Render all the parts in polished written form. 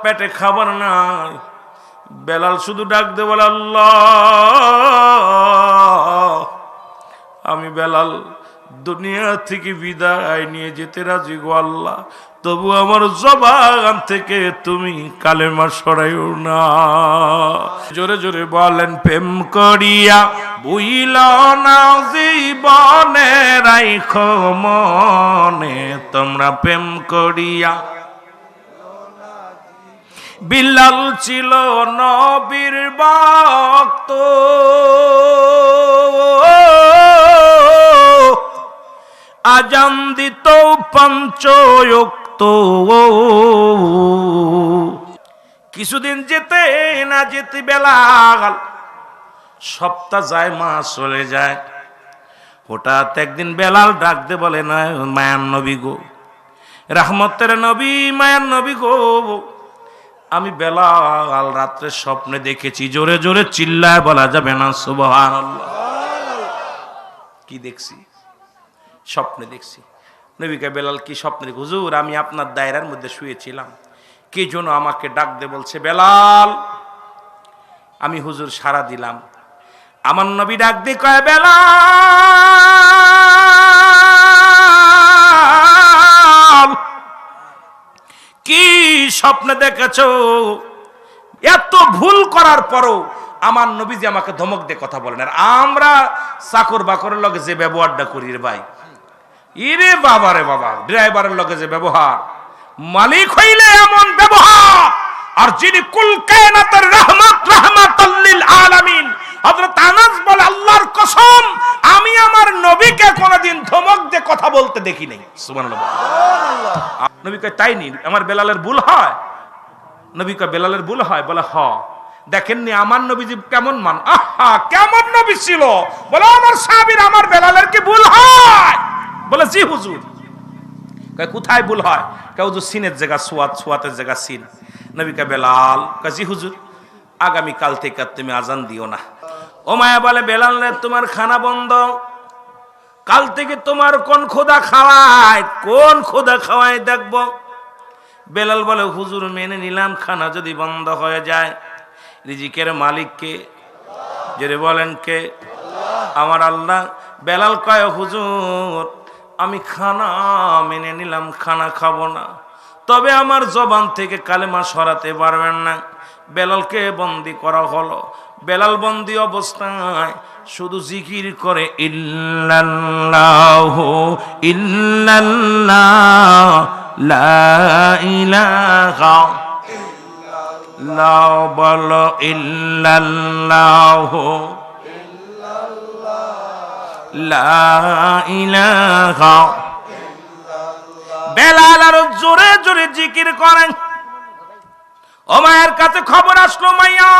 পেটে খাবার নাই। বেলাল শুধু ডাক দে বলে, আল্লাহ, আমি বেলাল দুনিয়া থেকে বিদায় নিয়ে যেতে রাজি গো আল্লাহ, তবু আমার জবান থেকে তুমি কালেমা সরাইও না। জোরে জোরে বলেন, প্রেম করিয়া বুইল না জীবনে রাইখো মনে, তোমরা প্রেম করিয়া। বিলাল ছিল নবীর ভক্ত, আজান দিত পঞ্চোক্ত। কিছুদিন যেতে না যেতে বেলাল, সপ্তাহ যায়, মাস চলে যায়। হঠাৎ একদিন বেলাল ডাক দে বলে, না মায়ার নবী গো, রহমতের নবী, মায়ার নবী গো, আমি বেলাল রাত্রে স্বপ্নে দেখেছি। জোরে জোরে চিল্লায় বলা যাবে না সুবহানাল্লাহ। কি দেখছি? স্বপ্নে দেখছি। নবীকে বেলাল কি স্বপ্নে দেখি? হুজুর, আমি আপনার দায়রার মধ্যে শুয়েছিলাম, কে যেন আমাকে ডাক দে বলছে, বেলাল। আমি হুজুর সাড়া দিলাম। আমার নবী ডাক দিয়ে কয়, বেলাল, কি স্বপ্নে দেখেছো? এত ভুল করার পরও আমার নবীজি আমাকে ধমক দিয়ে কথা বলেন। আর আমরা চাকর বাকরের লগে যে ব্যবহারটা করি রে ভাই, ইরে বাবা রে বাবা, ড্রাইভারের লগে যে ব্যবহার, মালিক হইলে এমন ব্যবহার। আর যিনি কুল কায়নাতের রহমত, রাহমাতাল লিল আলামিন, হযরত আনাস বলে, আল্লাহর কসম, আমি আমার নবীকে কোনদিন ধমক দিয়ে কথা বলতে দেখি নাই। সুবহানাল্লাহ। নবী কয়, তাই নি? আমার বেলালের ভুল হয়? নবী কয়, বেলালের ভুল হয়? বলে, হ। দেখেননি আমার নবীজি কেমন মান, আহা কেমন নবী ছিল। বলে, আমার সাহাবীর আমার বেলালের কি ভুল হয়? বলে, জি হুজুর। কয়, কোথায় ভুল হয়? কয়, হুজুর সিনের জায়গা সোয়াত, সোয়াতের জায়গা সিন। নবী কয়, বেলাল। কয়, জি হুজুর। আগামী কাল থেকে তুমি আজান দিও না। ও মায়া বলে, বেলাল রে, তোমার খানা বন্ধ। কাল থেকে তোমার কোন খোদা খাওয়ায়, কোন খোদা খাওয়ায় দেখবো। বেলাল বলে, হুজুর মেনে নিলাম, খানা যদি বন্ধ হয়ে যায়। রিজিকের মালিক কে? যদি বলেন কে? আমার আল্লাহ। বেলাল কয়, হুজুর আমি খানা মেনে নিলাম, খানা খাবো না, তবে আমার জবান থেকে কালেমা সরাতে পারবেন না। বেলালকে বন্দি করা হলো। বেলাল বন্দি অবস্থায় শুধু জিকির করে, ইল্লাল্লাহু ইল্লাল্লাহ লা ইলাহা ইল্লাল্লাহ, বলো ইল্লাল্লাহু লা ইলাহা। বেলাল আরো জোরে জোরে জিকির করেন। ও মায়ের কাছে খবর আসলো, মাইয়া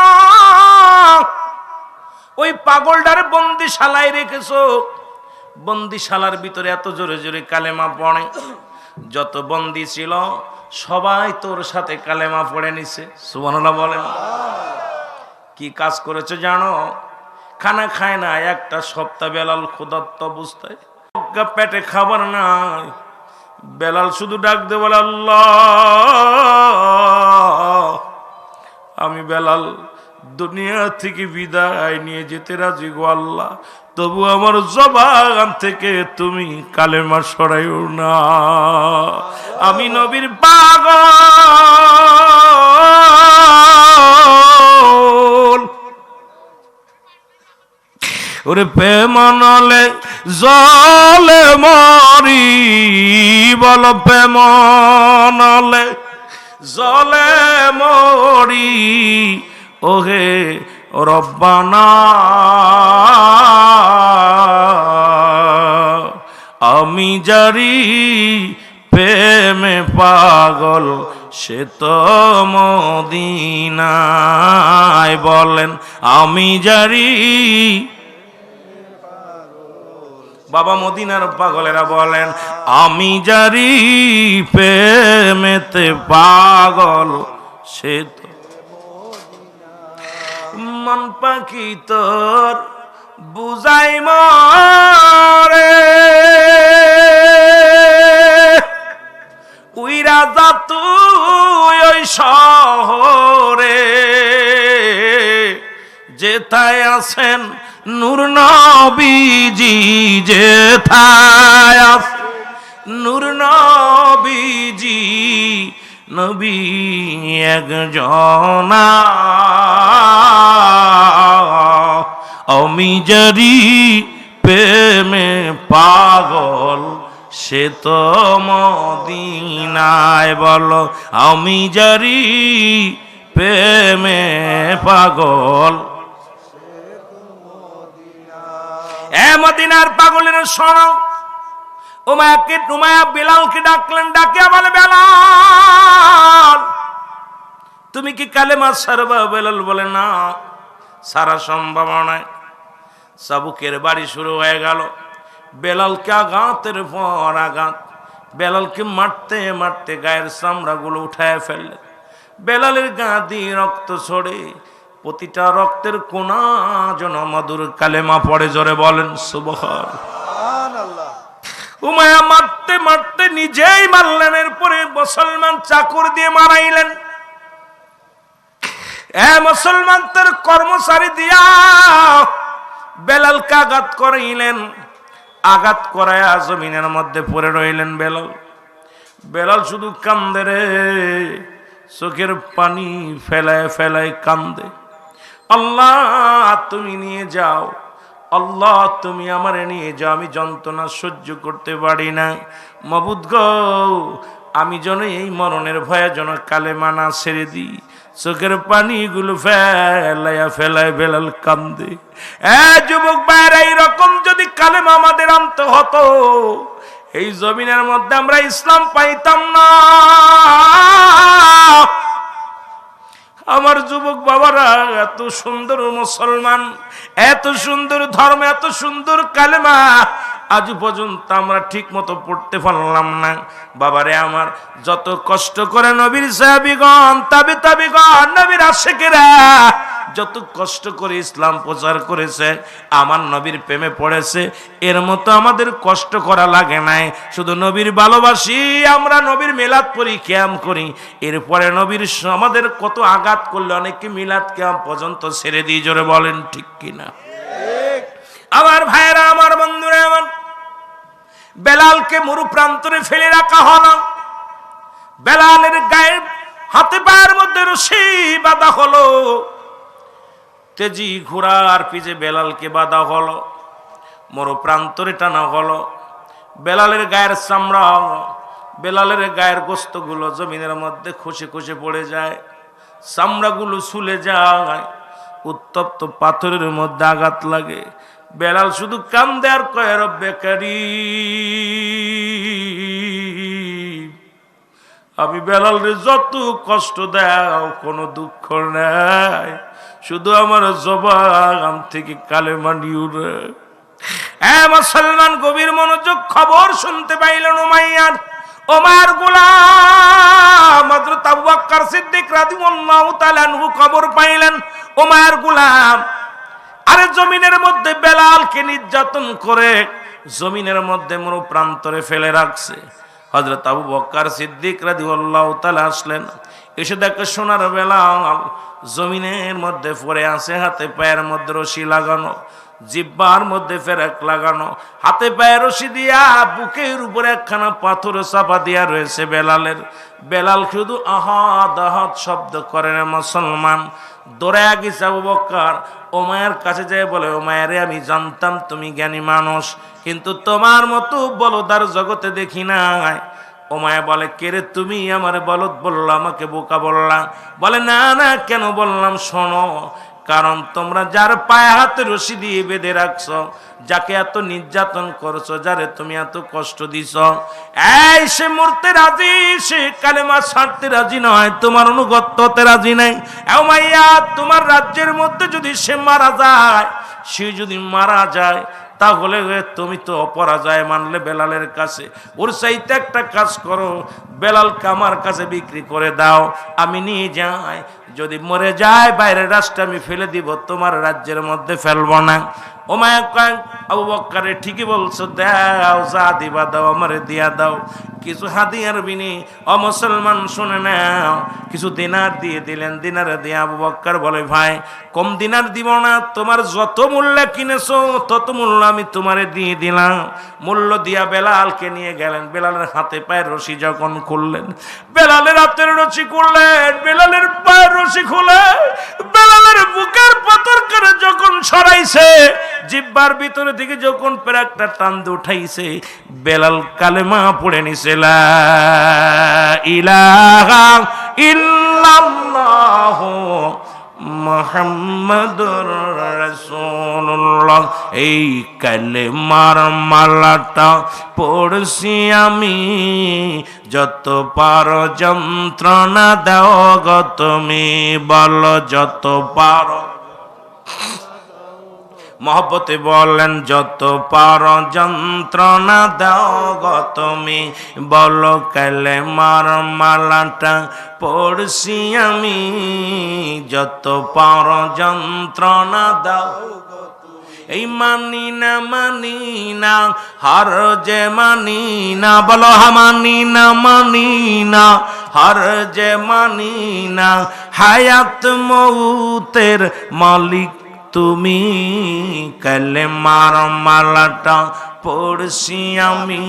ওই পাগলটার বন্দিশালায় রেখেছো। বন্দিশালার ভিতরে এত জোরে জোরে কালেমা পড়ে, যত বন্দি ছিল সবাই তোর সাথে কালেমা পড়ে নিছে। সুবহানাল্লাহ বলেন। কি কাজ করেছে জানো? খানা খায় না একটা সপ্তাহ। বেলাল ক্ষুধার্ত অবস্থায়, পেটে খাবার নাই। বেলাল শুধু ডাক দে বলে, আল্লাহ, আমি বেলাল দুনিয়া থেকে বিদায় নিয়ে যেতে রাজি গো আল্লাহ, তবু আমার জবান থেকে তুমি কালেমা সরাইও না। আমি নবীর পাগল। ওরে প্রেমনলে জলে মরি, বল প্রেমনলে জলে মরি, ওহে রব্বানা, আমি জারি প্রেমে পাগল, সে তো মদিনায়। বলেন, আমি জারি। বাবা মদিনার পাগলেরা বলেন, আমি জারি প্রেমেতে পাগল, সে তো মন পাখি তোর বুঝাই মরে, উইরা যা তুই ওই সব যেথায় আছেন নূর নবীজি, যেথায় আছেন নূর নবীজি, নবী একজনা, আমি যারি প্রেমে পাগল সে তো মদিনায়। বলো আমি যারি প্রেমে পাগল, এ মদিনার পাগলের শোনো। উমায়া বেলালকে ডাকলেন, ডাকে বলে বেলাল তুমি কি কালেমা ছাড়বা? বেলাল বলে না, সারা সম্ভব নয়। চাবুকের বাড়ি শুরু হয়ে গেল। বেলালকে আঘাতের পর আঘাত, বেলালকে মারতে মারতে গায়ের চামড়াগুলো উঠায় ফেললেন। বেলালের গা দিয়ে রক্ত ছড়ে, প্রতিটা রক্তের কোনা যেন মধুর কালেমা পড়ে। জোরে বলেন সুবহানাল্লাহ। উমায়া মারতে মারতে নিজেই মারলেন, এরপরে মুসলমান চাকর দিয়ে মারাইলেন। মুসলমানদের কর্মচারী দিয়া বেলালকে আঘাত করাইলেন। আঘাত করায় জমিনের মধ্যে পড়ে রইলেন বেলাল। বেলাল শুধু কান্দে রে, চোখের পানি ফেলায় ফেলায় কান্দে। আল্লাহ তুমি নিয়ে যাও, আল্লাহ তুমি আমারে নিয়ে যাও, আমি যন্ত্রণা সহ্য করতে পারি না। মাবুদ গো, আমি যেন এই মরণের ভয়ে যেন কালেমা না ছেড়ে দিই। চোখের পানিগুলো ফেলাইয়া ফেলায় বেলাল কান্দে। যুবক ভাইরা, এইরকম যদি কালেমা আমাদের আনতে হতো, এই জমিনের মধ্যে আমরা ইসলাম পাইতাম না। আমার যুবক বাবারা, এত সুন্দর মুসলমান, এত সুন্দর ধর্ম, এত সুন্দর কালেমা আজ পর্যন্ত আমরা ঠিক মতো পড়তে পারলাম না। বাবারে আমার, যত কষ্ট করে নবীর সাহাবীগণ, তাবিগণ, নবীর আশিকেরা যত কষ্ট করে ইসলাম প্রচার করেছে, আমার নবীর প্রেমে পড়েছে, এর মতো আমাদের কষ্ট করা লাগে নাই। শুধু নবীর ভালোবাসি আমরা, নবীর মিলাদ পড়ি, কিয়াম করি, এরপরে নবীর আমাদের কত আঘাত করলে অনেকে মিলাদ কিয়াম পর্যন্ত ছেড়ে দিয়ে। জোরে বলেন ঠিক কিনা? আমার ভাইরা, আমার বন্ধুরা, আমার বেলালকে মরু প্রান্তরে ফেলে রাখা হলো। বেলালের গায়ে হাতে পায়ের মধ্যে রশি বাঁধা হলো, তেজি ঘোড়ার পিছে বেলালকে বাঁধা হলো, মরু প্রান্তরে টানা হলো। বেলালের গায়ের চামড়া, বেলালের গায়ের গোস্তগুলো জমিনের মধ্যে খসে খসে পড়ে যায়, চামড়াগুলো ছুলে যায়, উত্তপ্ত পাথরের মধ্যে আঘাত লাগে। বেলাল শুধু কান্দে আর কয়, রব্বে কারীম, আমি বেলালরে যত কষ্ট দাও কোনো দুঃখ নাই, শুধু আমার জবান থেকে কালেমা নিও না। মুসলমান গভীর মনোযোগ খবর শুনতে পাইলেন। ওমার গোলাম হযরত আবু বকর সিদ্দিক রাদিয়াল্লাহু তাআলা আনহু খবর পাইলেন। ওমার গোলাম আরে জমিনের মধ্যে বেলালকে নির্যাতন করে জমিনের মধ্যে মরু প্রান্তরে ফেলে রাখছে। হযরত আবু বকর সিদ্দিক রাদিয়াল্লাহু তাআলা আসলেন, এসে দেখে সোনার বেলাল জমিনের মধ্যে পড়ে আছে, হাতে পায়ের মধ্যে রশি লাগানো, জিহ্বার মধ্যে ফেরেক লাগানো, হাতে পায়ে রশি দিয়া বুকের উপরে একখানা পাথর চাপা দিয়া রয়েছে বেলালের। বেলাল শুধু আহাদ আহাদ শব্দ করে না। মুসলমান দৌড়ে গেছে আবু বকর ওমায়ের কাছে যায়, বলে ওমায়েরে, আমি জানতাম তুমি জ্ঞানী মানুষ, কিন্তু তোমার মতো বলদার জগতে দেখি নাই। ওমায়া বলে, কে রে তুমি? আমারে বলদ বললা, আমাকে বোকা বললা? বলে না না, কেন বললাম শোনো, কারণ তোমরা যার পায়ে হাতে রশি দিয়ে বেঁধে রাখছো, যাকে এত নির্যাতন করছো, যারে তুমি এত কষ্ট দিছ, সে মরতে রাজি, সে কালেমা ছাড়তে রাজি নয়, তোমার অনুগত্য হতে রাজি নাই। মাইয়া, তোমার রাজ্যের মধ্যে যদি সে মারা যায়, সে যদি মারা যায়, তাহলে তুমি তো অপরাজয় মানলে বেলালের কাছে। ওর চাইতে একটা কাজ করো, বেলালকে আমার কাছে বিক্রি করে দাও, আমি নিয়ে যাই, যদি মরে যায় বাইরের রাষ্ট্রে আমি ফেলে দিব, তোমার রাজ্যের মধ্যে ফেলবো না। ও মায়া কয় আবু বক্কর ঠিকই বলছো, দাও যা দিবা দাও, আমারে দিয়া দাও কিছু হাদিয়ার বিনি। ও মুসলমান শুনে নাও, কিছু দিনার দিয়ে দিলেন। দিনারে দিয়ে আবু বক্কর বলে ভাই কম দিনার দিব না, তোমার যত মূল্য কিনেছো তত মূল্য আমি তোমারে দিয়ে দিলাম। মূল্য দিয়া বেলালকে নিয়ে গেলেন। বেলালের হাতে পায়ের রশি যখন খুললেন, বেলালের হাতের রশি খুললেন, বেলালের পায়ের রশি খুলে বেলালের বুকের পাথর করে যখন সরাইছে, জিহ্বার ভিতরে থেকে যখন পেরাকটা টান দিয়ে উঠাইছে, বেলাল কালেমা পড়ে নিছে, লা ইলাহা ইল্লাল্লাহু মুহাম্মাদুর রাসূলুল্লাহ। এই কালেমার মালাটা পড়ছি আমি, যত পারো যন্ত্রণা দাও গো তুমি, বলো যত পারো। মহব্বতে বলেন যত পারো যন্ত্রণা দাও গো তুমি, বলো কালেমার মালাটা পড়ছি আমি, যত পারো যন্ত্রণা দাও। এই মানি না হার যে মানি না, বলো মানি না হার যে মানি না, হায়াত মৌতের মালিক তুমি, কালেমার মালাটা পড়ছি আমি,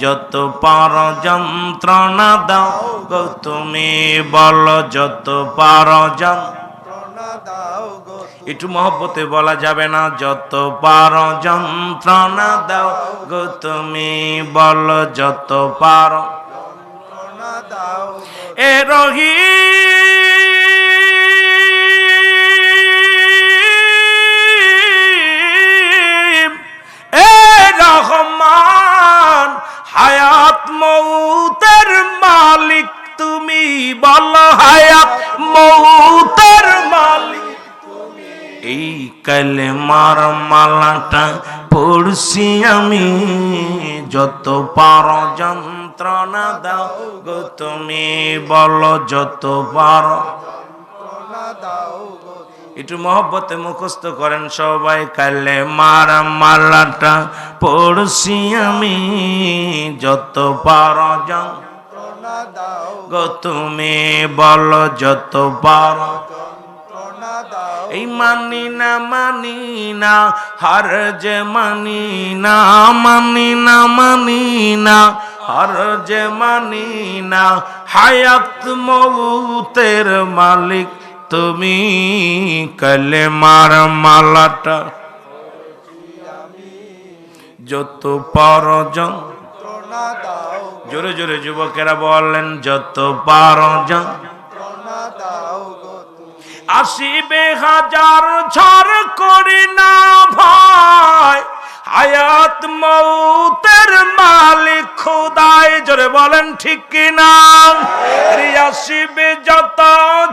যত পারো যন্ত্রণা দাও গো তুমি, বলো যত পারো যন্ত্রণা দাও গো। একটু মহব্বতে বলা যাবে না, যত পারো যন্ত্রণা দাও গো তুমি, বলো যত পারো যন্ত্রণা দাও। এ রহি রহমান, হায়াত মৌতের মালিক তুমি, বলো হায়াত মৌতের মালিক তুমি। এই কালেমার মালাটা পড়ছি আমি, যত পারো যন্ত্রণা দাও গো তুমি, বলো যত পারো যন্ত্রণা দাও। একটু মহব্বতে মুখস্থ করেন সবাই, কালেমার মালাটা পড়ছি আমি, যত পারো যন্ত্রণা দাও গো তুমি, বলো যত পারো যন্ত্রণা দাও। এই মানি না হার যে মানি না, মানি না হার যে মানি না, হায়াত মৌতের মালিক তুমি, কালেমার মালাটা যত পারো যন্ত্রণা দাও। জোরে জোরে যুবকেরা বলেন যত পারো যন্ত্রণা দাও গো তুমি। আসিবে হাজার ঝড় করি না ভয়, হায়াত মৌতের মালিক খোদায়। জোরে বলেন ঠিক কিনা। আসিবে যত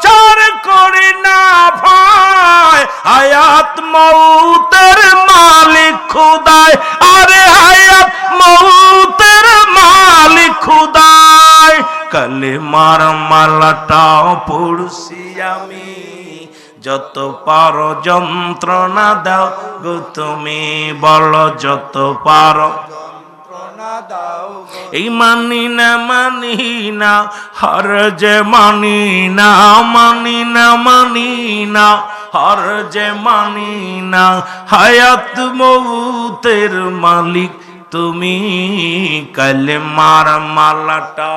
ঝড় করি না ভয়, হায়াত মৌতের মালিক খোদায়। আরে হায়াত মৌতের মালিক খোদায়, কালেমার মালাটা পড়ছি আমি, যত পারো যন্ত্রণা দাও গো তুমি, বলো যত পারো যন্ত্রণা দাও। এই মানি না হার যে মানি না হার যে মানি না, হায়াত মৌতের মালিক তুমি, কালেমার মালাটা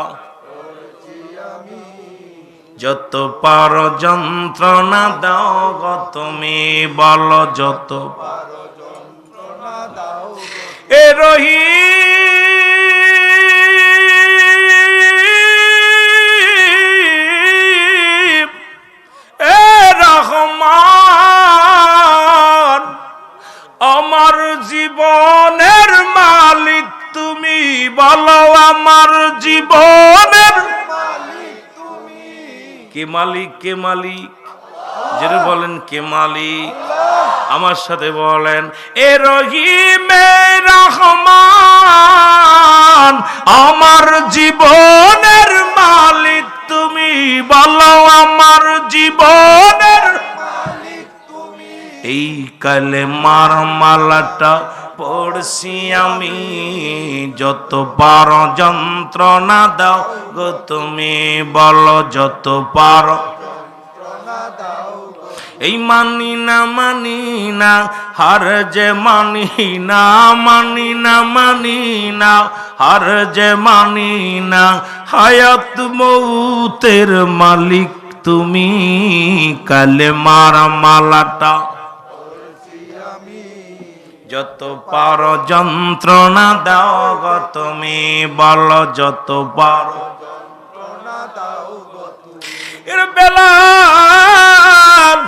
যত পারো যন্ত্রণা দাও গো তুমি, বলো যত পারো যন্ত্রণা দাও। এ রহি এ রহমান, আমার জীবনের মালিক তুমি, বলো আমার জীবনের কে মালিক, কে মালিক? যেটা বলেন কে মালিক, আমার সাথে বলেন এ রহিমে রহমান, আমার জীবনের মালিক তুমি, বলো আমার জীবনের মালিক তুমি। এই কালেমার মালাটা পড়ছি আমি, যতবার যন্ত্রণা দাও গো তুমি, বলো যতবার এই মানি না হার যে মানি না, মানি না হার যে মানি না, হায়াত মৌতের মালিক তুমি, কালেমার মালাটা যত পারো যন্ত্রণা দাও গো তুমি, বলো যত পারো যন্ত্রণা দাও গো তুমি। এর বেলাল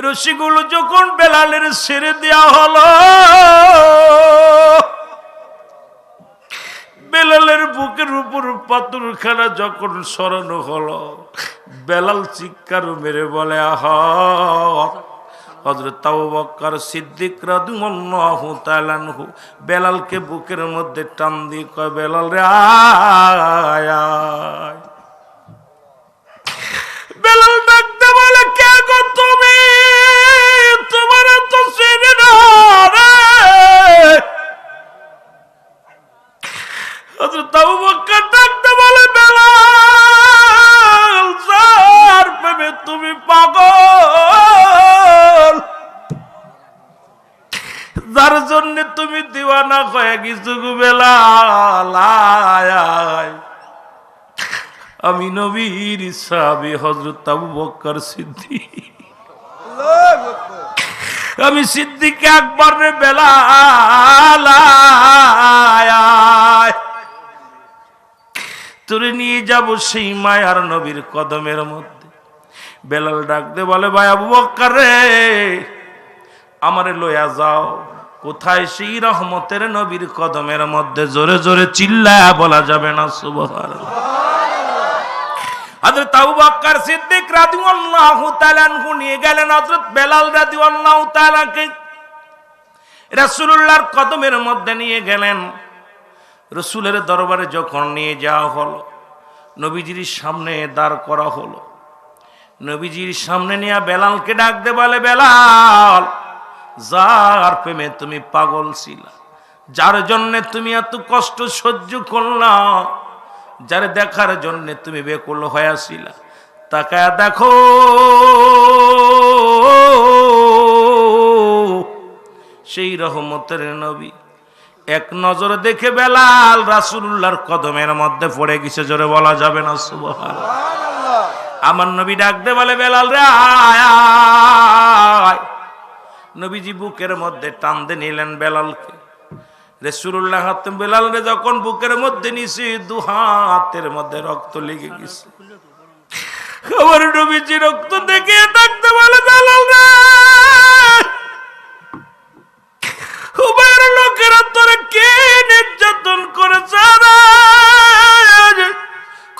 রশিগুলো যখন বেলালের ছেড়ে দেওয়া হলো, বেলালের বুকের উপর পাথরখানা যখন সরানো হলো, বেলাল চিৎকার মেরে বলে আহা। হযরত আবু বকর সিদ্দিক রাদিয়াল্লাহু তাআলা আনহু বেলালকে বুকের মধ্যে টান দিয়ে কয়, বেলাল রে আয় আয়। বেলাল ডাকতে বলে, কে গো তুমি? তোমার তো চেনে না রে। হযরত আবু বকর ডাকতে বলে, বেলাল যার প্রেমে তুমি পাগল, যার জন্য তুমি দিওয়ানা হয়ে গেছো গো বেলাল, আয় আয়। আমি নবীর সাহাবী হযরত আবু বকর সিদ্দিক, আমি সিদ্দিক আকবর রে বেলাল, তোরে নিয়ে যাব সেই মায়ার নবীর কদমের মধ্যে। বেলাল ডাকতে বলে, ভাই আবু বকর রে, আমারে লইয়া যাও। কোথায়? সেই রহমতের নবীর কদমের মধ্যে। জোরে জোরে চিল্লায়া বলা যাবে না সুবহানাল্লাহ। হযরত আবু বকর সিদ্দিক রাদিয়াল্লাহু তাআলা আনহু নিয়ে গেলেন হযরত বেলাল রাদিয়াল্লাহু তাআলাকে, রাসূলুল্লাহর কদমের মধ্যে নিয়ে গেলেন। রাসূলের দরবারে যখন নিয়ে যাওয়া হলো, নবীজির সামনে দাঁড় করা হলো। নবীজির সামনে নিয়ে বেলালকে ডাকতে বলে, বেলাল, যার প্রেমে তুমি পাগল ছিলা, যার জন্য তুমি এত কষ্ট সহ্য করলা, যার দেখার জন্য তুমি বেকুল হয়েছিলা, তাকায়া দেখো সেই রহমতের নবী। এক নজর দেখে বেলাল রাসূলুল্লাহর কদমের মধ্যে পড়ে গেছে। জোরে বলা যাবে না সুবহানাল্লাহ। আমার নবী ডাকতে বলে, বেলাল রে আয়। নবীজি বুকের মধ্যে টান দিয়ে নিলেন বেলালকে। রাসূলুল্লাহ হাতে বেলাল রে যখন বুকের মধ্যে নিছে, দু হাতের মধ্যে রক্ত লেগে গেছে। আমার নবীজি রক্ত দেখে ডাকতে বলে, বেলাল রে, উবাইয়ের লোকেরা তোরে কে নির্যাতন করেছে রে,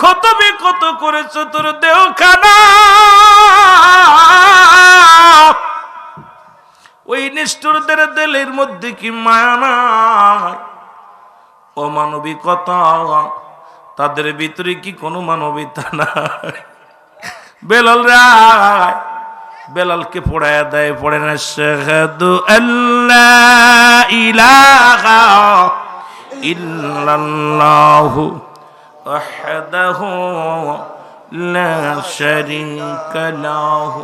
খতবে কত করেছে তোর দেহ খানা, ওই নিষ্ঠুরদের দিলের মধ্যে কি মায়া নাই? অমানবিকতা, তাদের ভিতরে কি কোনো মানবিকতা নাই? বেলাল রায় বেলালকে পড়ায়া দেয়, পড়ে না শাহাদু আল্লাহ ইলাহা ইল্লাল্লাহু ওয়াহদাহু লা শারীকা লাহু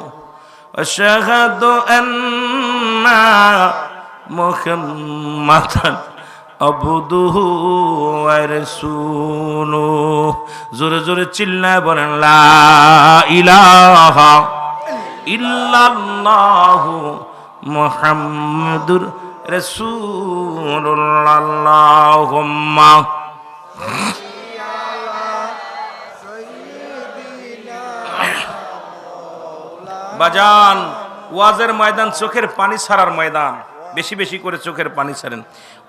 আশহাদু আন্না মুহাম্মাদান আবদুহু ওয়া রাসূলুহু। জোরে জোরে চিল্লায় বলেন, লা ইলাহা ইল্লাল্লাহু মুহাম্মাদুর রাসূলুল্লাহ। আল্লাহুম্মা বাজান, ওয়াজের ময়দান চোখের পানি ছাড়ার ময়দান। বেশি বেশি করে চোখের পানি ছাড়েন।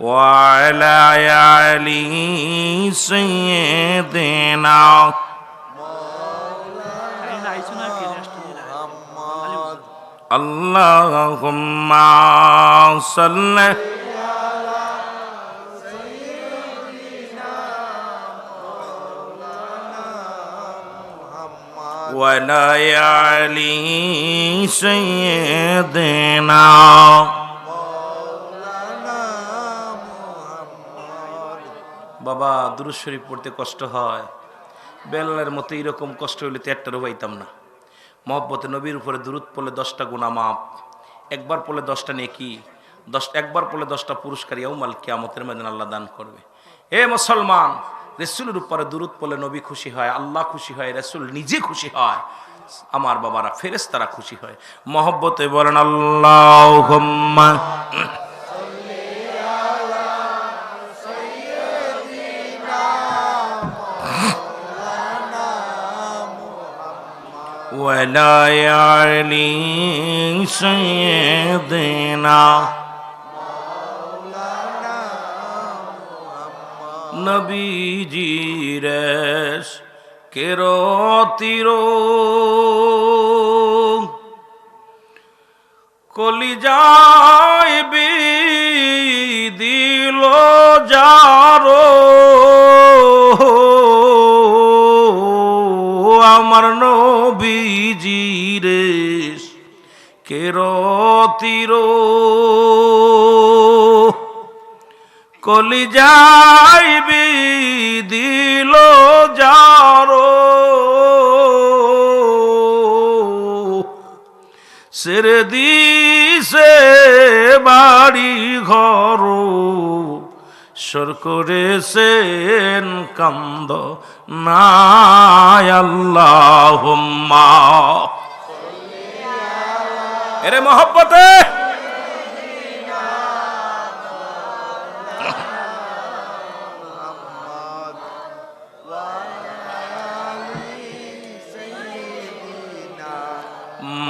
ওয়ালা আলি সাইয়্যিদিনা আল্লাহুম্মা সাল্লি وعلى آل سيدنا বাবা দুরূদ শরীফ পড়তে কষ্ট হয়, বেলালের মতো এরকম কষ্ট হইলে তো একটারও পাইতাম না। মহব্বতে নবীর উপরে দুরূদ পড়লে 10টা গুনাহ মাপ, একবার পড়লে 10টা নেকি, একবার পড়লে 10টা পুরস্কার ইয়াউমাল কিয়ামতের ময়দানে আল্লাহ দান করবে। হে মুসলমান, রাসূলের উপরে দুরূদ পড়লে নবী খুশি হয়, আল্লাহ খুশি হয়, রাসূল নিজে খুশি হয়, আমার বাবারা ফেরেশতারা খুশি হয়। মহব্বতে বলেন আল্লাহুম্মা وعلى آل سيدنا নবীজির কেরতিরো কলিজায় দিল যারো আমার নবীজির কেরতিরো কলিজায় দিল যারো সেরে দিছে বাড়ি ঘর সর করেছেন কান্দ নাই আল্লাহুম্মা এরে মহব্বতে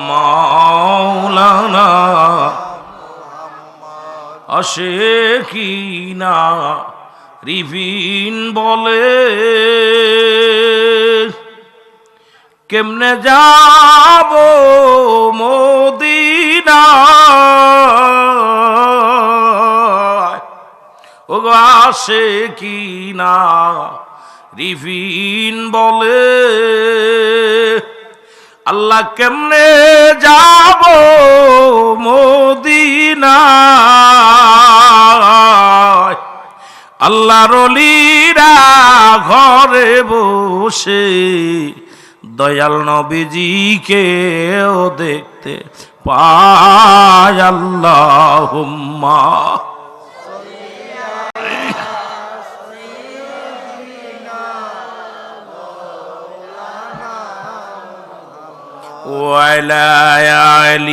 মাওলানা আশিকিনা রিভিন বলে কেমনে যাব মদিনা ও গো আশিকিনা রিভিন বলে আল্লাহ কেমনে যাব মদিনা আল্লাহর ওলিরা ঘরে বসে দয়াল নবীজিকে ও দেখতে পায় আল্লাহুম্মা وعلى آل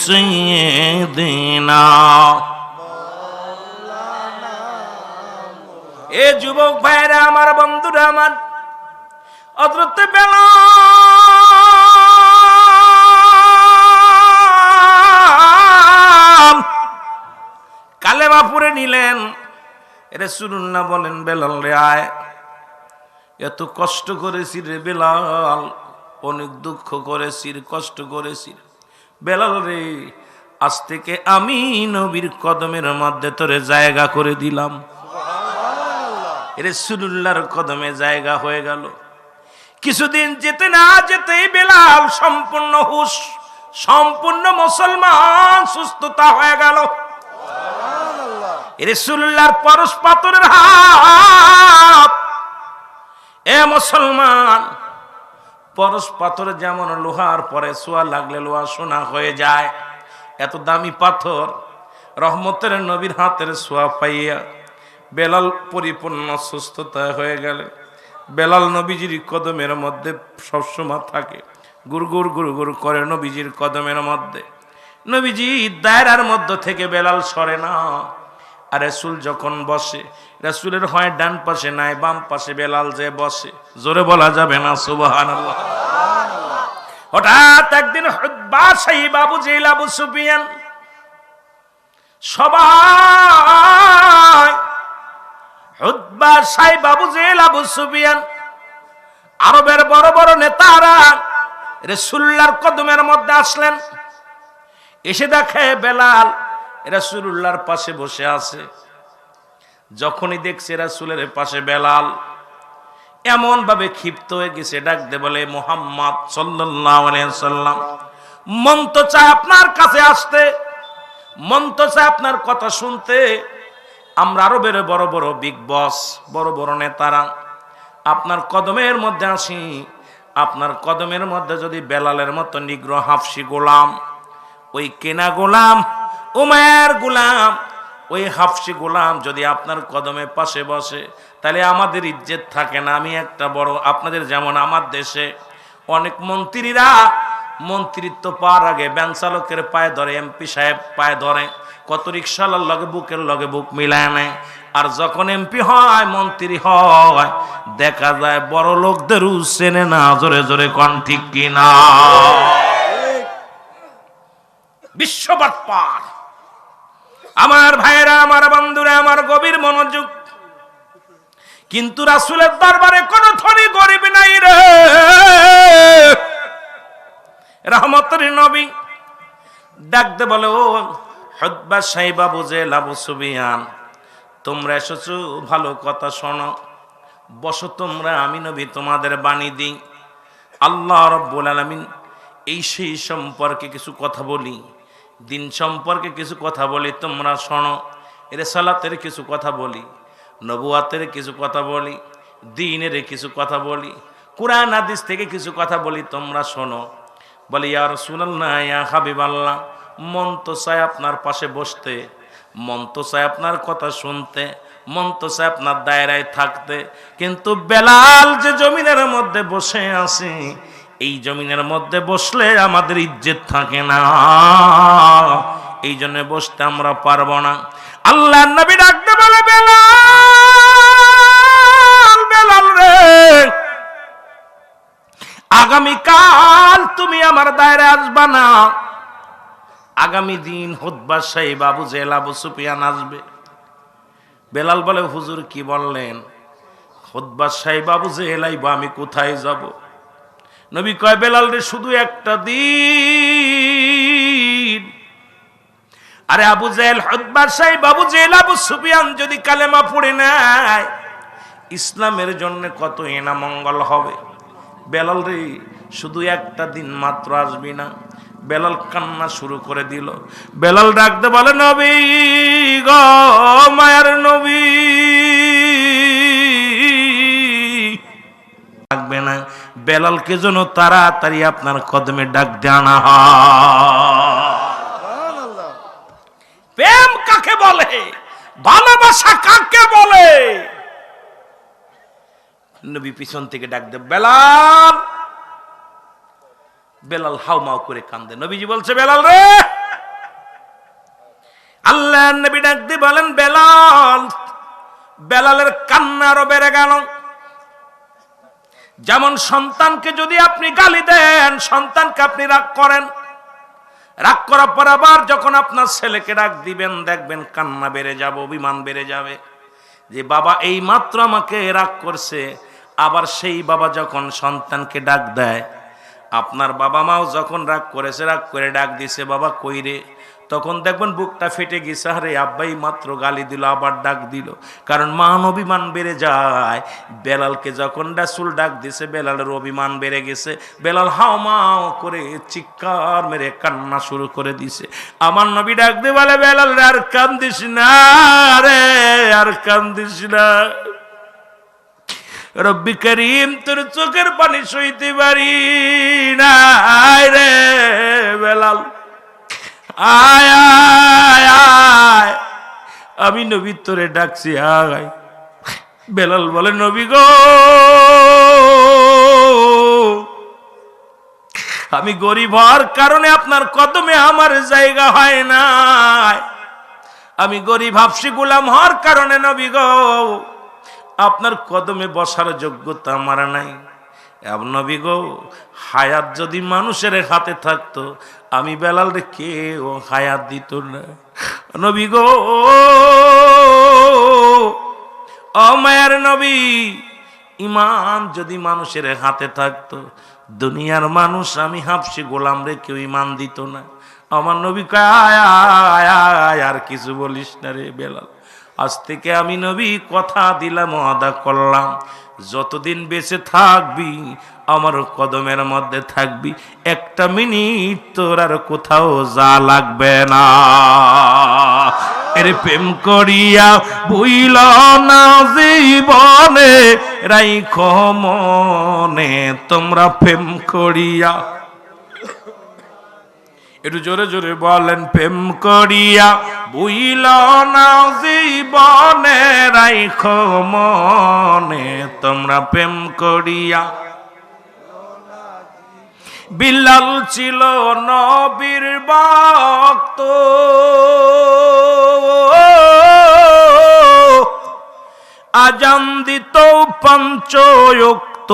سيدنا এ যুবক ভাইরা আমার, বন্ধুরা আমার, হযরত বেলাল কালেমা পড়ে নিলেন। রাসূলুল্লাহ বলেন, বেলাল রে আয়, এত কষ্ট করেছি রে বেলাল, অনেক দুঃখ করেছি, কষ্ট করেছি। বেলাল রে, আজ থেকে আমি নবীর কদমের মধ্যে তোরে জায়গা করে দিলাম। রাসূলুল্লাহর কদমে জায়গা হয়ে গেল। কিছুদিন যেতে না যেতেই বেলাল সম্পূর্ণ হুশ, সম্পূর্ণ মুসলমান, সুস্থতা হয়ে গেল। রাসূলুল্লাহর পরশ পাথরের হাত। এ মুসলমান, পরশ পাথর যেমন লোহার পরে ছোঁয়া লাগলে লোহা সোনা হয়ে যায়, এত দামি পাথর রহমতের নবীর হাতের ছোঁয়া পাইয়া বেলাল পরিপূর্ণ সুস্থতা হয়ে গেলেন। বেলাল নবীজির কদমের মধ্যে সবসময় থাকে, গুড়গুড় গুড়গুড় করে নবীজির কদমের মধ্যে। নবীজি দায়রার মধ্যে থেকে বেলাল সরে না। আর রাসূল যখন বসে, রাসূলের হয় ডান পাশে নাই বাম পাশে বেলাল যে বসে, জোরে বলা যাবে না সুবহানাল্লাহ। হঠাৎ একদিন হুতবা সাহিব আবু জেহেল আবু সুফিয়ান সবাই, হুতবা সাহিব আবু জেহেল আবু সুফিয়ান আরবের বড় বড় নেতারা রাসূলুল্লাহর কদমের মধ্যে আসলেন। এসে দেখে বেলাল রাসূলুল্লাহর পাশে বসে আছে। যখনই দেখছে রাসূলের পাশে বেলাল, এমন ভাবে ক্ষিপ্ত হয়ে গেছে, ডাক দে বলে, মুহাম্মদ সাল্লাল্লাহু আলাইহি ওয়াসাল্লাম, মন তো চায় আপনার কাছে আসতে, মন তো চায় আপনার কথা শুনতে। আমরা আরবের বড় বড় বিগ বস, বড় বড় নেতারা আপনার কদমের মধ্যে আসি, আপনার কদমের মধ্যে যদি বেলালের মতো নিগ্রহ হাফসি গোলাম, ওই কেনা গোলাম, উমায়ের গোলাম, ওই হাফসি গোলাম যদি আপনার কদমের পাশে বসে, তাহলে আমাদের ইজ্জত থাকে না। আমি একটা বড়, আপনাদের যেমন আমার দেশে অনেক মন্ত্রীরা মন্ত্রিত্ব পাওয়ার আগে ভ্যান চালকের পায়ে ধরে, এমপি সাহেব পায়ে ধরে, কত রিক্সাওয়ালার লগে বুকের লগে বুক মিলায় নেয়। আর যখন এমপি হয়, মন্ত্রী হয়, দেখা যায় বড় লোকদের চেনে না। জোরে জোরে কোন ঠিক কিনা? বিশ্ববাদ পার। আমার ভাইয়েরা, আমার বন্ধুরা, আমার গভীর মনোযোগ। কিন্তু রাসূলের দরবারে কোন ধনী গরিব নাই রে, রহমতের নবী। ডাকতে বলে, ও উতবা সাইবা বুঝে আবু সুফিয়ান, তোমরা এসেছো, ভালো কথা শোনো, বসো তোমরা, আমি নবী তোমাদের বাণী দিই। আল্লাহ রাব্বুল আলামিন এই সেই সম্পর্কে কিছু কথা বলি, দিন সম্পর্কে কিছু কথা বলি, তোমরা শোনো। রিসালাতের কিছু কথা বলি, নবুয়াতের কিছু কথা বলি, দ্বীনের কিছু কথা বলি, কুরআন হাদিস থেকে কিছু কথা বলি, তোমরা শোনো। বলে, ইয়া রাসূলুল্লাহ, ইয়া হাবিবাল্লাহ, মন তো চায় আপনার পাশে বসতে, মন তো চায় আপনার কথা শুনতে, মন তো চায় আপনার দায়রায় থাকতে, কিন্তু বেলাল যে জমিনের মধ্যে বসে আছে, এই জমিনের মধ্যে বসলে আমাদের ইজ্জত থাকে না, এই জন্য বসতে আমরা পারবো না। আল্লাহর নবী ডাকতে বলে, বেলাল, বেলাল রে, আগামীকাল তুমি আমার দায়রে আসবা না। আগামী দিন উতবা সাইবা আবু জেহেল আবু সুফিয়ান আসবে। বেলাল বলে, হুজুর কি বললেন? উতবা সাইবা আবু জেহেল আইবা, আমি কোথায় যাব? নবী কয়, বেলাল রে, শুধু একটা দিন। আরে আবু জেহেল, উতবা সাইবা আবু জেহেল আবু সুফিয়ান যদি কালেমা পড়ে নেয়, ইসলামের জন্য কত এনা মঙ্গল হবে। বেলাল রে, শুধু একটা দিন মাত্র আসবি না। বেলাল কান্না শুরু করে দিল। বেলাল ডাকতে বলে, নবী গো, মায়ের নবী, ডাকবে না। বেলালকে যেন তাড়াতাড়ি আপনার কদমে ডাক দেওয়া হয়। প্রেম কাকে বলে? ভালোবাসা কাকে বলে? নবী পিছন থেকে ডাক দে, বেলাল। বেলাল হাউমাউ করে কান্দে। নবীজি বলছে, বেলাল রে। আল্লাহ নবী ডাক দিয়ে বলেন, বেলাল। বেলালের কান্না আরো বেড়ে গেল। যেমন সন্তানকে যদি আপনি গালি দেন, সন্তানকে আপনি রাগ করেন, রাগ করার পর আবার যখন আপনার ছেলেকে ডাক দিবেন, দেখবেন কান্না বেড়ে যাবে, অভিমান বেড়ে যাবে, যে বাবা এই মাত্র আমাকে রাগ করছে। আবার সেই বাবা যখন সন্তানকে ডাক দেয়, আপনার বাবা মাও যখন রাগ করেছে, রাগ করে ডাক দিছে, বাবা কই রে, তখন দেখবেন বুকটা ফেটে গেছে। আরে আব্বাই মাত্র গালি দিল, আবার ডাক দিল, কারণ মান অভিমান বেড়ে যায়। বেলালকে যখন রাসূল ডাক দিছে, বেলালের অভিমান বেড়ে গেছে। বেলাল হাওমাও করে চিৎকার মেরে কান্না শুরু করে দিছে। আমার নবী ডাক দিয়ে বলে, বেলাল রে, আর কান্দিস না রে, আর কান্দিস না। রব্বি করিম, তোর চোখের পানি সইতে পারি না রে বেলাল, আয় আয় আয়, আমি নবী তোরে ডাকছি, আয়। বেলাল বলে, নবী গো, আমি গরিব হওয়ার কারণে আপনার কদমে আমার জায়গা হয় না, আমি গরিব হাফসি গোলাম হওয়ার কারণে নবী গো, আপনার কদমে বসার যোগ্যতা আমার নাই। নবী গো, হায়াত যদি মানুষের হাতে থাকতো, আমি বেলাল রে কেউ হায়াত দিত না। নবী গো, ও মায়ার নবী, ইমান যদি মানুষের হাতে থাকতো, দুনিয়ার মানুষ আমি হাফসি গোলাম রে কেউ ইমান দিত না। আমার নবী কয়, আর কিছু বলিস না রে বেলাল, আজ থেকে আমি নবী কথা দিলাম, আদা করলাম, যতদিন বেঁচে থাকবি আমার কদমের মধ্যে থাকবি, একটা মিনিট তোর আর কোথাও যা লাগবে না। এর প্রেম করিয়া ভুইল না জীবনে, রাইখো মনে তোমরা প্রেম করিয়া। একটু জোরে জোরে বলেন, প্রেম করিয়া ভুইল না জীবনে, রাইখো মনে তোমরা প্রেম করিয়া। বিলাল ছিল নবীর ভক্ত, আজান দিত পঞ্চোক্ত,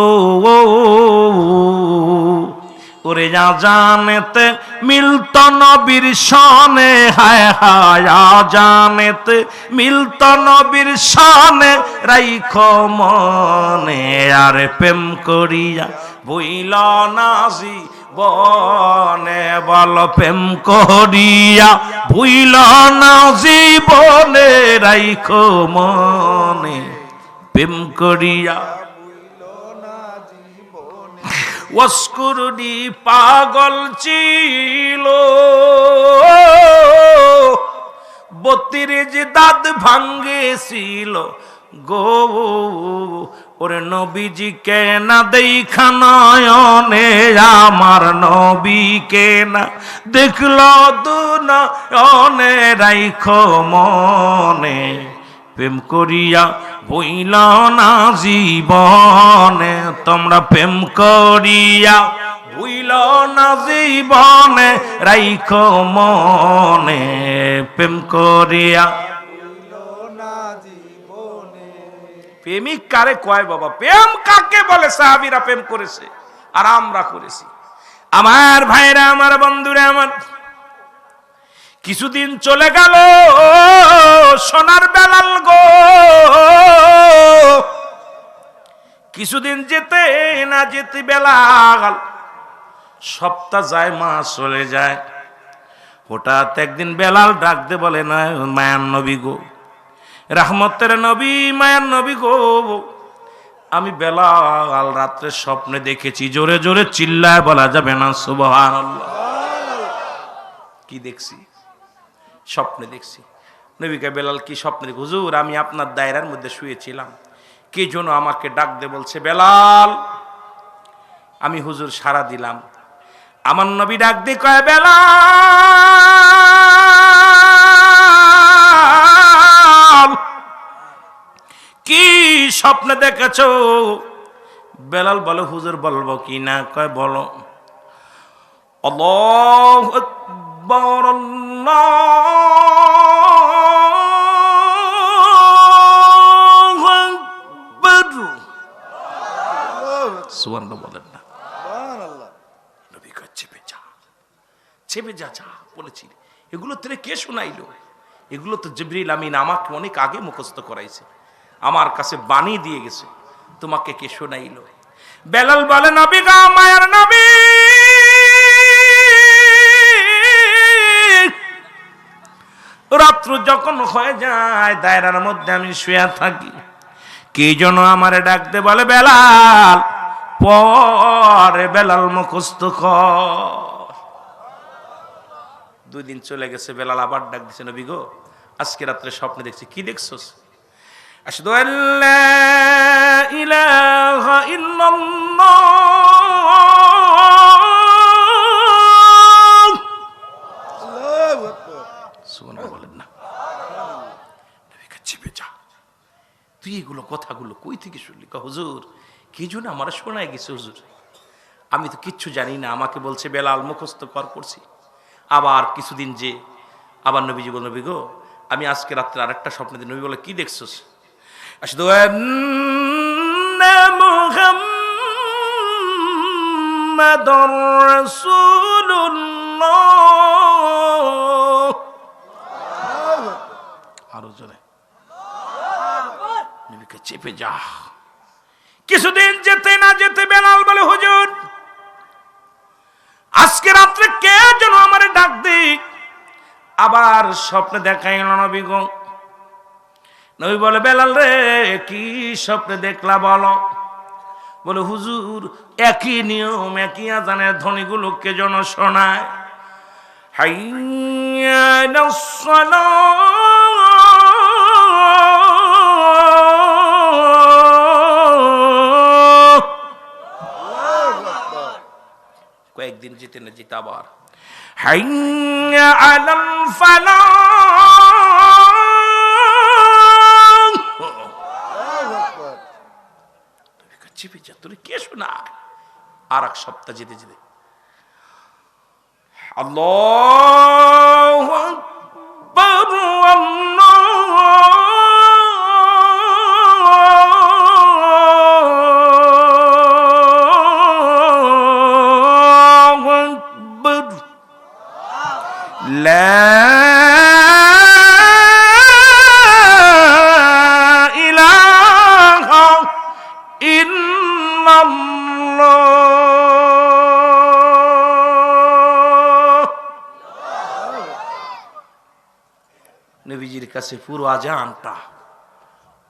ওরে আজানেতে মিলত নবীর সনে, হায় হায় আজানেতে মিলত নবীর সনে, রাইখো মনে আর প্রেম করিয়া ভুইল না জীবনে। বল প্রেম করিয়া ভুইল না জীবনে, রাইখো মনে প্রেম করিয়া। ওয়াসকুরনি পাগল ছিল, 32 দাঁত ভাঙ্গেছিল গো, ওরে নবীজিকে না দেখা নয়নে, আমার নবীকে না দেখল দুনয়নে, রাইখো মনে প্রেম করিয়া ভুইল না জীবনে। তোমরা প্রেম করিয়া ভুইল না জীবনে, রাইখো মনে প্রেম করিয়া। প্রেমিক কারে কয় বাবা? প্রেম কাকে বলে? সাহাবীরা প্রেম করেছে আর আমরা করেছি। আমার ভাইরা, আমার বন্ধুরা, আমার কিছুদিন চলে গেল, সোনার বেলাল গো, কিছুদিন যেতে না যেতে বেলাল, সপ্তাহ যায়, মাস চলে যায়। হঠাৎ একদিন বেলাল ডাক দে বলে, না মায়ার নবী গো, রহমতের নবী, মায়ার নবী গো, আমি বেলাল রাত্রে স্বপ্নে দেখেছি। জোরে জোরে চিল্লায় বলা যাবে না সুবহানাল্লাহ। কি দেখছি? স্বপ্নে দেখছি। নবীকে বেলাল কি স্বপ্নে? হুজুর আমি আপনার দায়রার মধ্যে শুয়েছিলাম, কে যেন আমাকে ডাক দে বলছে বেলাল। আমি হুজুর সাড়া দিলাম। আমার নবী ডাক দিয়ে কয়, বেলাল কি স্বপ্নে দেখেছো? বেলাল বলে, হুজুর বলবো কি না? কয় বলো। আল্লাহু আকবার, আল্লাহু আকবার। সুবহানাল্লাহ বলেন না? সুবহানাল্লাহ। নবী কয়, চেপে যা, চেপে যা, যা বলেছি। এগুলো তোরে কে শোনাইলো? এগুলো তো জিবরিল আমিন আমাকে অনেক আগে মুখস্থ করাইছে, আমার কাছে বাণী দিয়ে গেছে। তোমাকে কে শোনাইলো? বেলাল বলে, নবী গো, মায়ার নবী, রাত্র যখন হয়ে যায়, দায়রার মধ্যে আমি শুয়ে থাকি, কে যেন আমারে ডাক দে বলে বেলাল, পরে বেলাল মুখস্থ কর। 2 দিন চলে গেছে, বেলাল আবার ডাক দিছে, নবী গো আজকে রাত্রে স্বপ্নে দেখছি। কি দেখছস? আশহাদু আল্লা ইলাহা ইল্লাল্লাহ। আল্লাহু আকবার। সুবহানাল্লাহ বলেন না? নবীকে চেপে যা, তুই এগুলো কথাগুলো কই থেকে শুনলি? হুজুর কি জন্য আমার শোনায় গেছে হুজুর, আমি তো কিচ্ছু জানি না, আমাকে বলছে বেলাল মুখস্থ কর, করছি। আবার কিছুদিন যে আবার নবীজি বল, নবী গো আমি আজকে রাত্রে আরেকটা স্বপ্ন দিই। নবী বলে, কি দেখছস? আশহাদু আন্না মুহাম্মাদুর রাসূলুল্লাহ। আরো জোরে। নবীকে চেপে যা। কিছুদিন যেতে না যেতে বেলাল বলে, হুজুর আজকে রাত্রে কে যেন আমারে ডাক দি। আবার স্বপ্নে দেখাইল, নবী গো নবী বলে, বেলাল রে কি স্বপ্নে দেখলা বলো। বলে, হুজুর একই নিয়ম, একই আজানের ধ্বনিগুলোকে যেন শোনায়। হাইয়া আলাস সালাহ। কয়েকদিন যেতে না যেতে আবার হাইয়া আলাল ফালাহ। তোর কে শোনা? আর এক সপ্তাহ যেতে যেতে আল্লাহু আকবার, আল্লাহু আকবার, লা নবীজির কাছে পুরো আজানটা।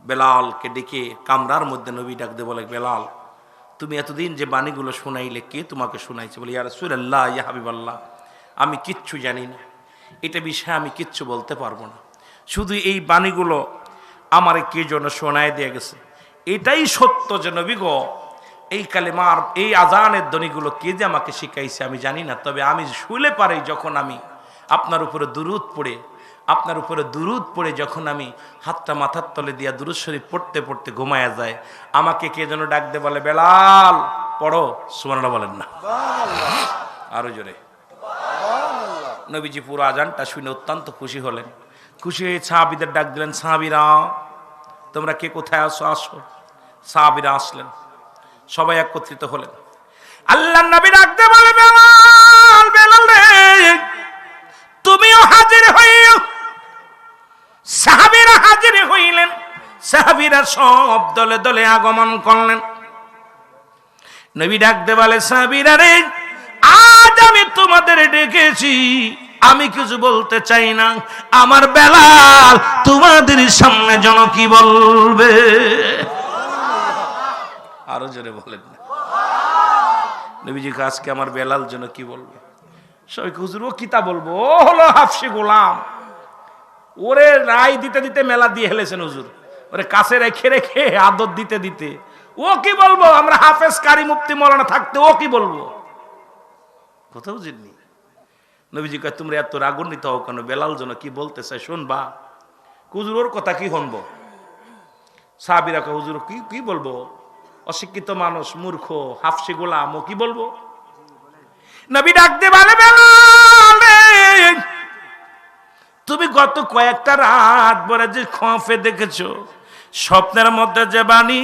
বেলালকে ডেকে কামরার মধ্যে নবী ডাক দিয়ে বলে, বেলাল তুমি এতদিন যে বাণীগুলো শোনাইলে কে তোমাকে শোনাইছে? বলে, ইয়া রাসূলুল্লাহ, ইয়া হাবিবাল্লাহ, আমি কিচ্ছু জানি না, এটা বিষয়ে আমি কিচ্ছু বলতে পারবো না। শুধু এই বাণীগুলো আমারে কে যেন শোনায় দিয়ে গেছে, এটাই সত্য যে নবী গো এই কালেমার এই আজানের ধ্বনিগুলো কে যে আমাকে শিখাইছে আমি জানি না। তবে আমি শুলে পারে যখন আমি আপনার উপরে দুরূদ পড়ে যখন আমি হাতটা মাথার তলে দিয়া দুরূদ শরীফ পড়তে পড়তে ঘুমায়া যায়, আমাকে কে যেন ডাক দে বলে, বেলাল পড়ো। সুবহানাল্লাহ বলেন না? আরো জোরে। নবীজি পুরো আজানটা শুনে অত্যন্ত খুশি হলেন। খুশি হয়ে সাহাবীদের ডাক দিলেন, সাহাবীরা তোমরা কে কোথায় আসো, আসো। সাহাবীরা আসলেন, সবাই একত্রিত হলেন। আল্লাহর নবী ডাক দে বলে, বেলাল, বেলাল রে তুমিও হাজির হইও। সাহাবীরা হাজির হইলেন, সাহাবীরা সব দলে দলে আগমন করলেন। নবী ডাক দে বলে, সাহাবীরা রে আজ আমি তোমাদের ডেকেছি, আমি কিছু বলতে চাই না, আমার বেলাল তোমাদের সামনে যেন কি বলবে। আরো জোরে বলেন না? নবীজি আজকে আমার বেলাল যেন কি বলবে। সবাই হুজুর ও কিতা বলবো, ও হলো হাফসি গোলাম, ওরে রায় দিতে দিতে মেলা দিয়ে হেলেছেন হুজুর, ওরে কাছে রেখে রেখে আদর দিতে দিতে ও কি বলবো, আমরা হাফেজ কারি মুফতি মৌলানা থাকতে ও কি বলবো? কোথাও বুঝিনি। নবীজি কয়, তোমরা এত রাগান্বিত হও কেন? বেলাল যেন কি বলতে চাই শুনবা। হুজুর ওর কথা কি শুনবো? সাহাবীরা কয়, হুজুর কি কি বলবো, অশিক্ষিত মানুষ, মূর্খ, হাফসি গোলাম, ও কি বলবো? নবী ডাক দিয়ে বলে, বেলাল তুমি গত কয়েকটা রাত ভরে যে খোফে দেখেছো, স্বপ্নের মধ্যে যে বাণী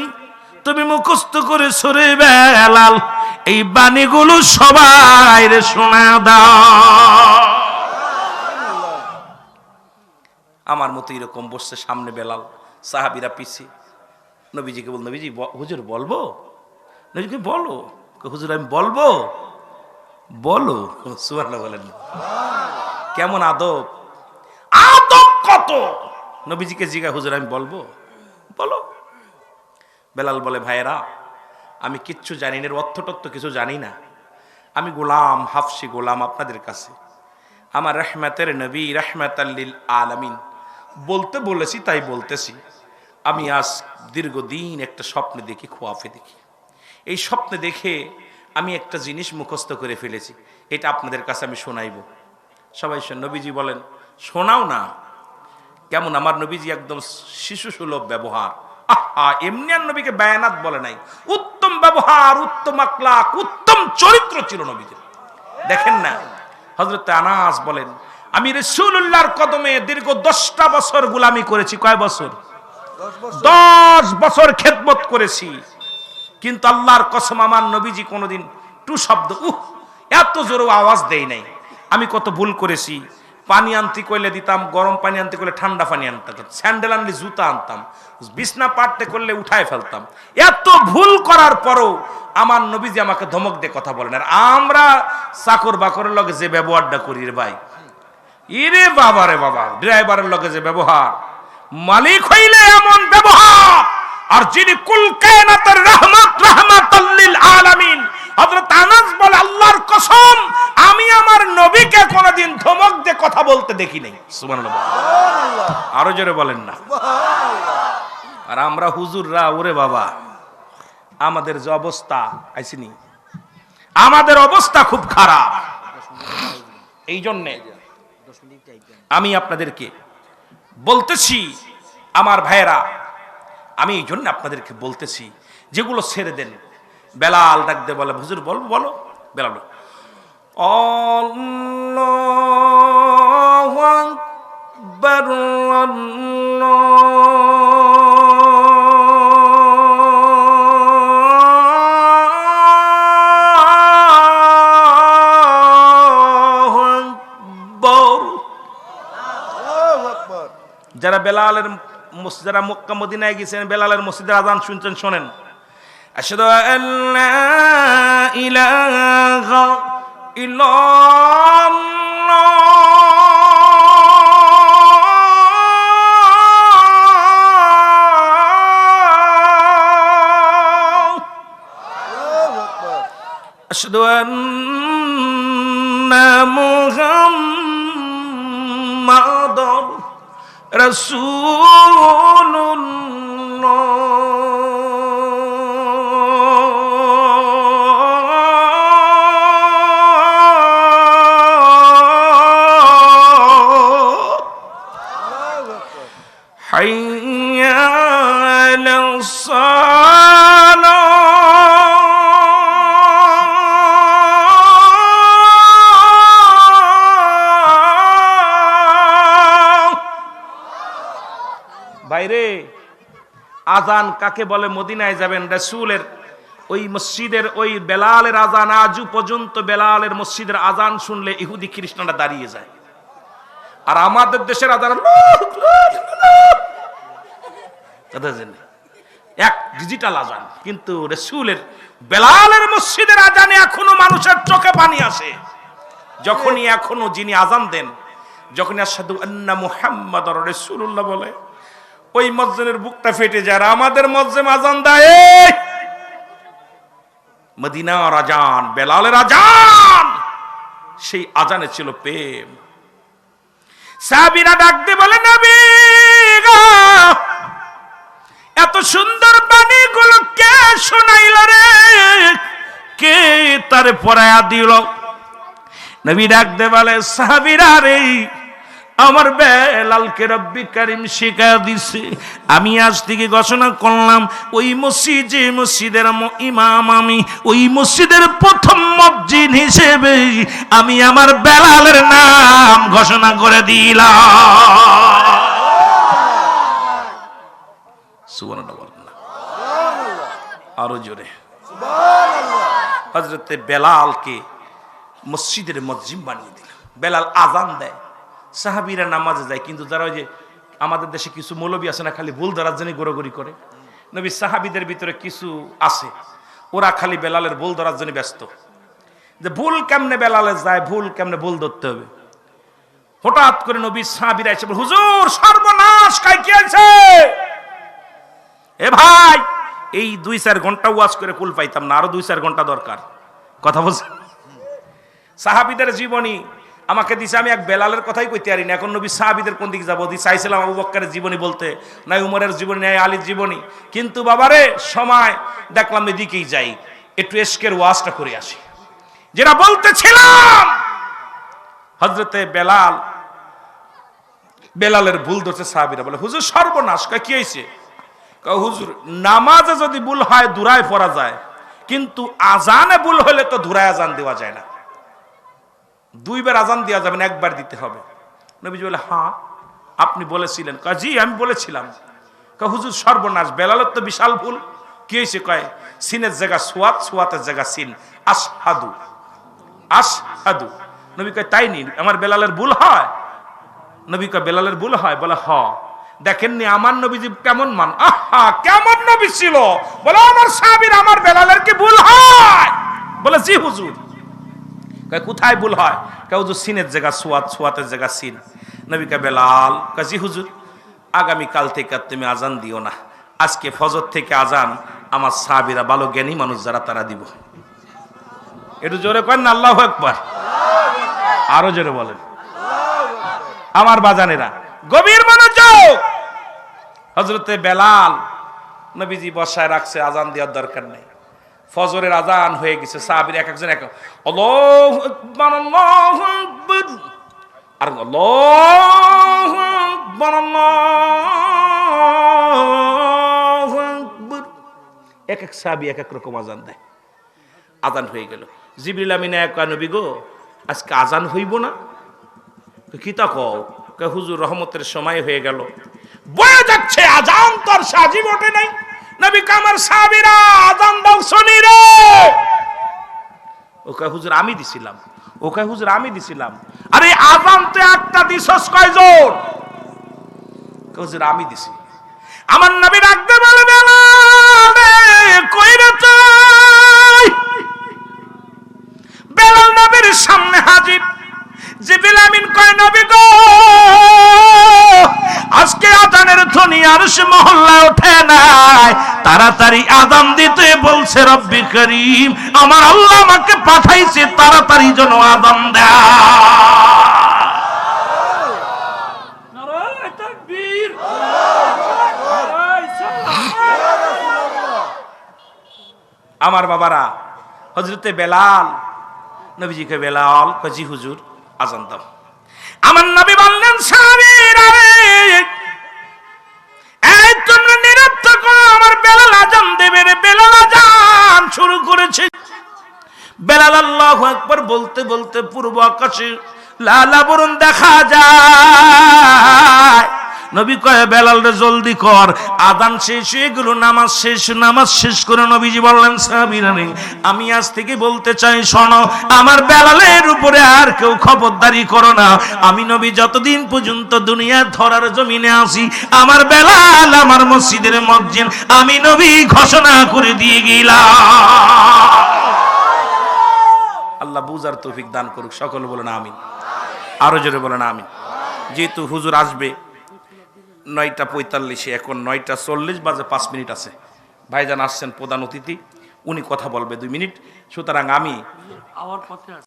তুমি মুখস্থ করে সরে বেলাল, এই বাণীগুলো সবাই রে শোনা দাও। আমার মতো এরকম বসছে সামনে বেলাল, সাহাবীরা পিছিয়ে। নবীজিকে বল, নবীজি হুজুর বলবো? নবীজি বলো। হুজুর আমি বলবো? বলো। সুবহানাল্লাহ বলেন। কেমন আদব, আদব কত! নবীজিকে জিজ্ঞাসা, হুজুর আমি বলবো? বলো। বেলাল বলে, ভাইয়েরা আমি কিচ্ছু জানি না, অর্থটত্ব কিছু জানি না, আমি গোলাম, হাফসি গোলাম আপনাদের কাছে। আমার রহমতের নবী রহমাতাল লিল আলামিন বলতে বলেছি তাই বলতেছি। আমি আজ দীর্ঘদিন একটা স্বপ্নে দেখি, খোয়াফে দেখি। এই স্বপ্নে দেখে আমি একটা জিনিস মুখস্থ করে ফেলেছি, এটা আপনাদের কাছে আমি শোনাইব। সবাই নবীজি বলেন, শোনাও না। কেমন আমার নবীজি একদম শিশু সুলভ ব্যবহার। আহা, এমনি আর নবীকে বায়ানাত বলে নাই, উত্তম ব্যবহার, উত্তম আখলাক, উত্তম চরিত্র ছিল নবীজির। দেখেন না, হযরত আনাস বলেন, আমি রাসূলুল্লাহর কদমে দীর্ঘ 10টা বছর গোলামি করেছি। কয় বছর? 10 বছর খেদমত করেছি, কিন্তু আল্লাহর কসম আমার নবীজি কোনোদিন টু শব্দ এত জোরে আওয়াজ দেয় নাই। আমি কত ভুল করেছি, পানি আনতে কইলে দিতাম গরম পানি, আনতে করলে ঠান্ডা পানি আনতাম, স্যান্ডেল আনলে জুতা আনতাম, বিছনা পাড়তে করলে উঠায় ফেলতাম। এত ভুল করার পরও আমার নবীজি আমাকে ধমক দিয়ে কথা বলেন। আর আমরা চাকর বাকরের লগে যে ব্যবহারটা করি রে ভাই, ইরে বাবা রে বাবা, ড্রাইভারের লগে যে ব্যবহার, মালিক হইলে এমন ব্যবহার, আর যিনি কুল কায়নাতের রহমত রাহমাতাল লিল আলামিন হযরত আনাস বলে আল্লাহর কসম আমি আমার নবীকে কোনদিন ধমক দিয়ে কথা বলতে দেখি নাই। সুবহানাল্লাহ, সুবহানাল্লাহ, আরো জোরে বলেন না সুবহানাল্লাহ। আর আমরা হুজুররা ওরে বাবা আমাদের যে অবস্থা আইছিনি, আমাদের অবস্থা খুব খারাপ। এই জন্যে আমি আপনাদেরকে বলতেছি আমার ভাইয়েরা, আমি এই জন্য আপনাদেরকে বলতেছি যেগুলো ছেড়ে দেন। বেলাল ডাকতে বলে হুজুর বলবো, বলো। বেলাল আল্লাহু আকবার যারা বেলালের যারা মক্কা মদিনায় গেছেন বেলালের মসজিদের আযান শুনছেন, শোনেন আশহাদু আল্লা ইলাহা ইল্লাল্লাহ আশহাদু আন্না মুহাম্মাদুর রাসূলুল্লাহ। হাইয়া আলাস সালাহ। বাইরে আজান কাকে বলে? মদিনায় যাবেন রাসূলের ওই মসজিদের ওই বেলালের আজান আজও পর্যন্ত বেলালের মসজিদের আজান শুনলে ইহুদি খ্রিস্টানরা দাঁড়িয়ে যায়। আর আমাদের দেশের আজান এক ডিজিটাল আজান, কিন্তু রাসূলের বেলালের মসজিদের আজানে এখনো মানুষের চোখে পানি আসে। যখনই এখনো যিনি আজান দেন, যখন আশহাদু আন্না মুহাম্মাদুর রাসূলুল্লাহ বলে, ওই মসজিদের বুকটা ফেটে যায়। আমাদের মসজিদে আজান দেয় মদিনার আজান, বেলালের আজান, সেই আজানে ছিল প্রেম। সাহাবীরা ডাক দিয়ে বলে নবী গো, এত সুন্দর বাণীগুলো কে শোনাইল রে, কে তারে পড়ায়া দিল? নবী ডাক দিয়ে বলে সাহাবীরা রে, আমার বেলালকে রব্বি কারীম শিক্ষা দিছে। আমি আজ থেকে ঘোষণা করলাম ওই মসজিদ, যে মসজিদের ইমাম আমি, ওই মসজিদের প্রথম মুয়াজ্জিন হিসেবে আমি আমার বেলালের নাম ঘোষণা করে দিলাম। সুবহানাল্লাহ, আরো জোরে সুবহানাল্লাহ। হযরতে বেলালকে মসজিদের মুয়াজ্জিন বানিয়ে দিলাম। বেলাল আজান দেয়, সাহাবীরা নামাজে যায়, কিন্তু যারা ওই যে আমাদের দেশে কিছু মৌলবী আছে না, খালি ভুল ধরার জন্য গোড়াগড়ি করে। নবী সাহাবীদের ভিতরে কিছু আছে, ওরা খালি বেলালের ভুল ধরার জন্য ব্যস্ত, যে ভুল কেমনে বেলালে যায়, ভুল কেমনে ভুল ধরতে হবে। হঠাৎ করে নবী সাহাবীরা এসে বলে হুজুর সর্বনাশ কাই কি আছে? এ ভাই, এই 2-4 ঘন্টা ওয়াজ করে কুল পাইতাম না, আরো 2-4 ঘন্টা দরকার। কথা বলছেন? সাহাবীদের জীবনী আমাকে দিছে, আমি এক বেলালের কথাই কইতে পারি না। এখন নবী সাহাবীদের কোন দিকে যাবো? চাইছিলাম আবু বকরের জীবনী বলতে, নাই উমরের জীবনী, নাই আলীর জীবনী, কিন্তু বাবারে সময় দেখলাম এদিকেই যাই, একটু এশকের ওয়াজটা করে আসি। যেটা বলতেছিলাম, হযরতে বেলালের ভুল ধরছে সাহাবীরা, বলে হুজুর সর্বনাশ। কি হয়েছে? হুজুর নামাজে যদি ভুল হয় দুরায় পড়া যায়, কিন্তু আজানে ভুল হলে তো দুরায় আজান দেওয়া যায় না। 2 বার আজান দেওয়া যাবে না, 1 বার দিতে হবে। নবীজি বলে হ্যাঁ আপনি বলেছিলেন। জি আমি বলেছিলাম। হুজুর সর্বনাশ, বেলালের তো বিশাল ভুল। কি হয়েছে? কয় সিনের জায়গা সোয়াত, সোয়াতের জায়গা সিন, আশহাদু আশহাদু। নবী কয় তাই নি, আমার বেলালের ভুল হয়? নবী কয় বেলালের ভুল হয়? বলে হ। দেখেননি আমার নবীজি কেমন মান, আহা কেমন নবী ছিল। বলে আমার সাহাবীর আমার বেলালের কি ভুল হয়? বলে জি হুজুর। কোথায় ভুল হয়? হুজুর সিনের জায়গা সোয়াত, সোয়াতের জায়গা সিন। নবী কয় বেলাল? জি হুজুর। আগামীকাল থেকে তুমি আজান দিও না, আজকে ফজর থেকে আজান আমার সাহাবীরা ভালো জ্ঞানী মানুষ যারা তারা দিব। একটু জোরে করেন না আল্লাহু আকবার, আরো জোরে বলেন। আমার বাজানেরা গভীর মনোযোগ। হযরতে বেলাল নবীজি বসায় রাখছে, আজান দেওয়ার দরকার নেই। ফজরের আজান হয়ে গেছে, সাহাবীরা এক একজন এক আল্লাহু আকবার আল্লাহু আকবার আর আল্লাহু আকবার আল্লাহু আকবার, এক এক সাহাবী এক এক রকম আজান দেয়। আজান হয়ে গেল, জিবরিল আমিন কয় নবী গো আজকে আজান হইব না? কি তা কও? কয় হুজুর রহমতের সময় হয়ে গেল, বয়ে যাচ্ছে আজান তো আর সাজিব ওঠে নাই। নবী কামার সাহাবীরা আজান দাও শুনি রে। ও কয় হুজুর আমি দিছিলাম, ও কয় হুজুর আমি দিছিলাম। আরে আজান তো একটা দিছস কয়জন? হুজুর আমি দিছি। আমার নবী ডাকতে বলে বেলাল কই রে তুই? বেলাল নবীর সামনে হাজির। জিবরিল আমিন কয় নবী গো আজকে আজানের ধ্বনি আরশ মহল্লা ওঠে নাই, তাড়াতাড়ি আজান দিতে বলছে রব্বি করিম, আমার আল্লাহ আমাকে পাঠাইছে তাড়াতাড়ি যেন আজান দেয়। নারায়ে তাকবীর, আমার বাবারা। হযরতে বেলাল নবীজিকে বেলাল কাজী হুজুর আজান দাও। আমার নবী বললেন সাহাবীরা রে এই তোমরা নীরব থাকো, আমার বেলাল আজান দেবে রে। বেলাল আজান শুরু করেছে। বেলাল আল্লাহু আকবার বলতে বলতে পূর্ব আকাশে লাল আবরণ দেখা যায়। নবী কয় বেলাল রে জলদি কর, আযান শেষ হয়ে গেল, নামাজ শেষ। নামাজ শেষ করে নবীজি বললেন সাহাবীরা রে আমি আজ থেকে বলতে চাই শোনো, আমার বেলালের উপরে আর কেউ খবরদারি করো না। আমি নবী যতদিন পর্যন্ত দুনিয়ার ধরার জমিনে আসি, আমার বেলাল আমার মসজিদের মুয়াজ্জিন, আমি নবী ঘোষণা করে দিয়ে গেলাম। আল্লাহ বুঝার তৌফিক দান করুক, সকলে বলেন আমিন, আরো জোরে বলেন আমিন। যেহেতু হুজুর আসবে 9:45, এখন 9:40 বাজে 5 মিনিট আছে। ভাইজান আসছেন প্রধান অতিথি, উনি কথা বলবে 2 মিনিট, সুতরাং আমি